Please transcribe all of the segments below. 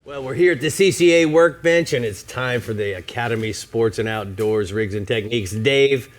Well, we're here at the CCA workbench, and it's time for the Academy Sports and Outdoors Rigs and Techniques. Dave,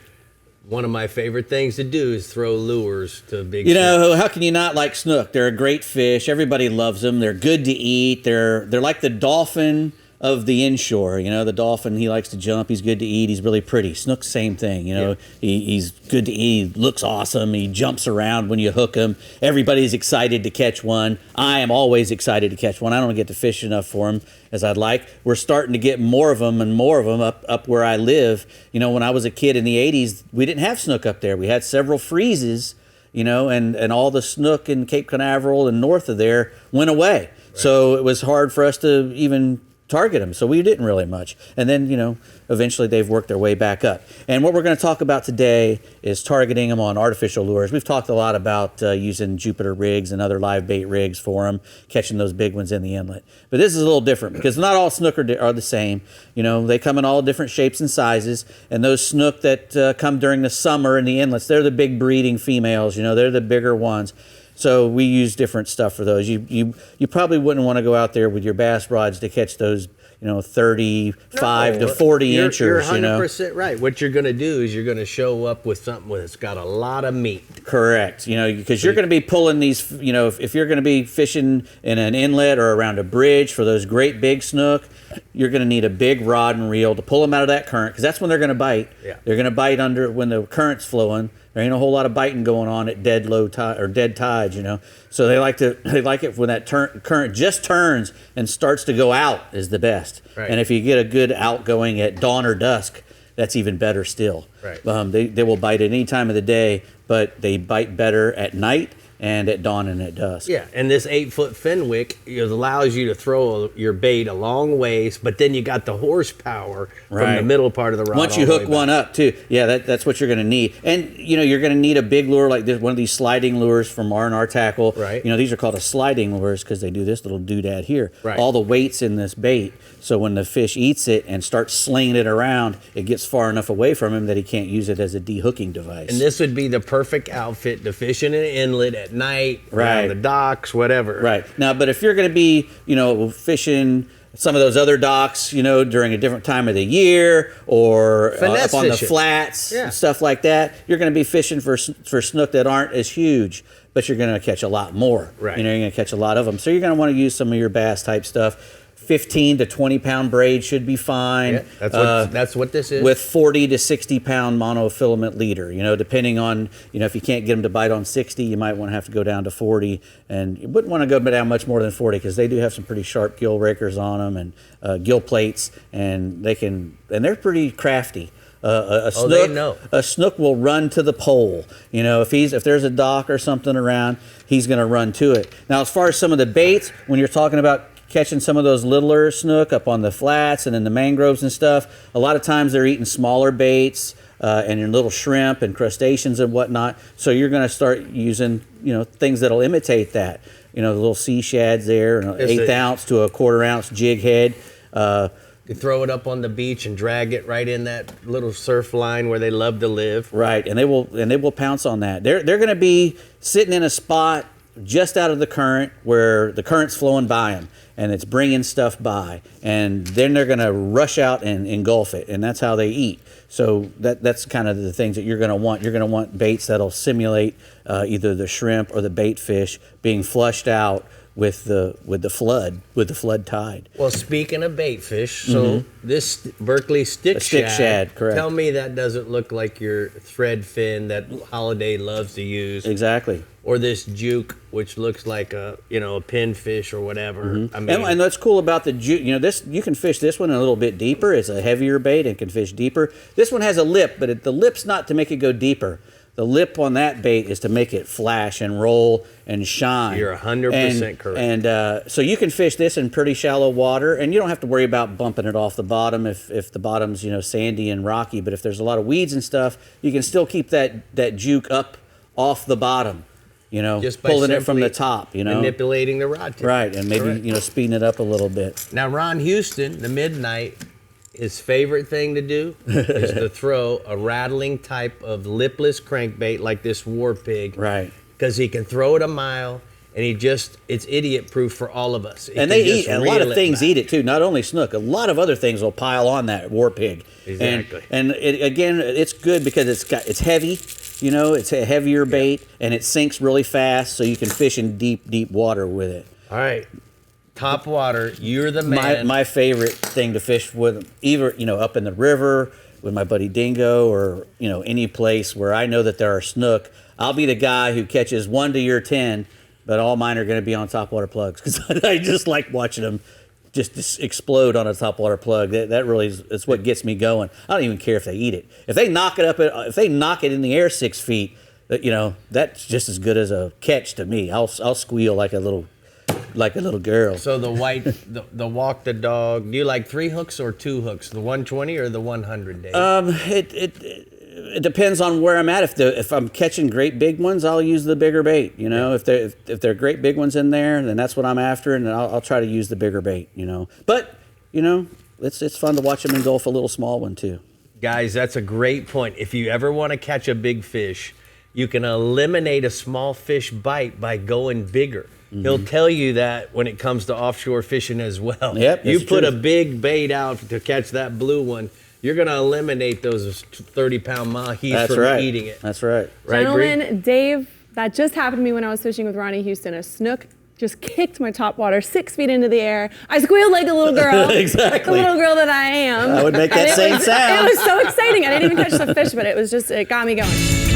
one of my favorite things to do is throw lures to big You know, how can you not like snook? They're a great fish. Everybody loves them. They're good to eat. They're like the dolphin of the inshore. You know, the dolphin, he likes to jump. He's good to eat. He's really pretty. Snook's same thing. You know, he's good to eat. He looks awesome. He jumps around when you hook him. Everybody's excited to catch one. I am always excited to catch one. I don't get to fish enough for them as I'd like. We're starting to get more of them and more of them up where I live. You know, when I was a kid in the 80s, we didn't have snook up there. We had several freezes, you know, and all the snook in Cape Canaveral and north of there went away. Right. So it was hard for us to even target them, so we didn't really much. And then, you know, eventually they've worked their way back up. And what we're going to talk about today is targeting them on artificial lures. We've talked a lot about using Jupiter rigs and other live bait rigs for them, catching those big ones in the inlet. But this is a little different because not all snook are the same. You know, they come in all different shapes and sizes, and those snook that come during the summer in the inlets, they're the big breeding females. You know, they're the bigger ones. So we use different stuff for those. You probably wouldn't want to go out there with your bass rods to catch those, you know, 35 to 40 inchers. You're 100% right. What you're going to do is you're going to show up with something that's got a lot of meat. Correct. You know, because you're going to be pulling these, you know, if you're going to be fishing in an inlet or around a bridge for those great big snook, you're going to need a big rod and reel to pull them out of that current, because that's when they're going to bite. Yeah. They're going to bite under when the current's flowing. There ain't a whole lot of biting going on at dead low tide or dead tides, you know. So they like it when that current just turns and starts to go out is the best. Right. And if you get a good outgoing at dawn or dusk, that's even better still. Right. They will bite at any time of the day, but they bite better at night and at dawn and at dusk. Yeah, and this 8-foot Fenwick allows you to throw your bait a long ways, but then you got the horsepower from the middle part of the rod. Once you hook one up too, yeah, that's what you're going to need. And you know, you're going to need a big lure like this, one of these sliding lures from R&R Tackle. Right. You know, these are called a sliding lures because they do this little doodad here. Right. All the weight's in this bait, so when the fish eats it and starts slinging it around, it gets far enough away from him that he can't use it as a de-hooking device. And this would be the perfect outfit to fish in an inlet at night, around the docks, whatever. Right. Now, but if you're going to be, you know, fishing some of those other docks, you know, during a different time of the year or up on the flats and stuff like that, you're going to be fishing for snook that aren't as huge, but you're going to catch a lot more. Right. You know, you're going to catch a lot of them. So you're going to want to use some of your bass type stuff. 15 to 20 pound braid should be fine. Yeah, that's what this is. With 40 to 60 pound monofilament leader, you know, depending on, you know, if you can't get them to bite on 60, you might want to have to go down to 40, and you wouldn't want to go down much more than 40 because they do have some pretty sharp gill rakers on them and gill plates, and they're pretty crafty. A snook will run to the pole. You know, if there's a dock or something around, he's going to run to it. Now, as far as some of the baits, when you're talking about catching some of those littler snook up on the flats and in the mangroves and stuff, a lot of times they're eating smaller baits and your little shrimp and crustaceans and whatnot. So you're going to start using, you know, things that'll imitate that. You know, the little sea shads there, an 1/8 ounce to a 1/4 ounce jig head. You throw it up on the beach and drag it right in that little surf line where they love to live. Right, and they will pounce on that. They're going to be sitting in a spot just out of the current where the current's flowing by them and it's bringing stuff by, and then they're going to rush out and engulf it, and that's how they eat. So that's kind of the things that you're going to want. You're going to want baits that'll simulate either the shrimp or the bait fish being flushed out with the flood tide. Well, speaking of bait fish, so this Berkeley stick shad, correct. Tell me that doesn't look like your thread fin that Holiday loves to use. Exactly. Or this juke, which looks like a pinfish or whatever. I mean, and what's cool about the juke, you know, this, you can fish this one a little bit deeper. It's a heavier bait and can fish deeper. This one has a lip, but the lip's not to make it go deeper. The lip on that bait is to make it flash and roll and shine. You're 100% correct. And so you can fish this in pretty shallow water, and you don't have to worry about bumping it off the bottom if the bottom's, you know, sandy and rocky. But if there's a lot of weeds and stuff, you can still keep that juke up off the bottom. You know, just pulling it from the top, you know. Manipulating the rod tip. Right, and maybe, you know, speeding it up a little bit. Now, Ron Houston, the Midnight, his favorite thing to do is to throw a rattling type of lipless crankbait like this war pig. Right. Because he can throw it a mile, and it's idiot proof for all of us. It And can they just eat, a reel lot of it things back. eat it too. Not only snook, a lot of other things will pile on that war pig. Exactly. And again, it's good because it's heavy. You know, it's a heavier bait, and it sinks really fast, so you can fish in deep water with it. All right, Topwater, you're the man. My favorite thing to fish with, either up in the river with my buddy Dingo, or any place where I know that there are snook. I'll be the guy who catches 1 to your 10, but all mine are going to be on topwater plugs because I just like watching them just explode on a topwater plug. That really is what gets me going. I don't even care if they eat it. If they knock it in the air 6 feet, that's just as good as a catch to me. I'll squeal like a little girl. So the walk the dog. Do you like 3 hooks or 2 hooks? The 120 or the 100, Dave? It depends on where I'm at. If I'm catching great big ones, I'll use the bigger bait. If there are great big ones in there, then that's what I'm after, and I'll try to use the bigger bait. But it's fun to watch them engulf a little small one too. Guys, that's a great point. If you ever want to catch a big fish, you can eliminate a small fish bite by going bigger. Mm-hmm. He'll tell you that when it comes to offshore fishing as well. Yep, you put true. a big bait out to catch that blue one, you're going to eliminate those 30-pound mahis from eating it. That's right. Right, Gentlemen, Brie? Dave, that just happened to me when I was fishing with Ronnie Houston. A snook just kicked my topwater 6 feet into the air. I squealed like a little girl. Exactly. The little girl that I am. I would make that same sound. It was so exciting. I didn't even catch the fish, but it got me going.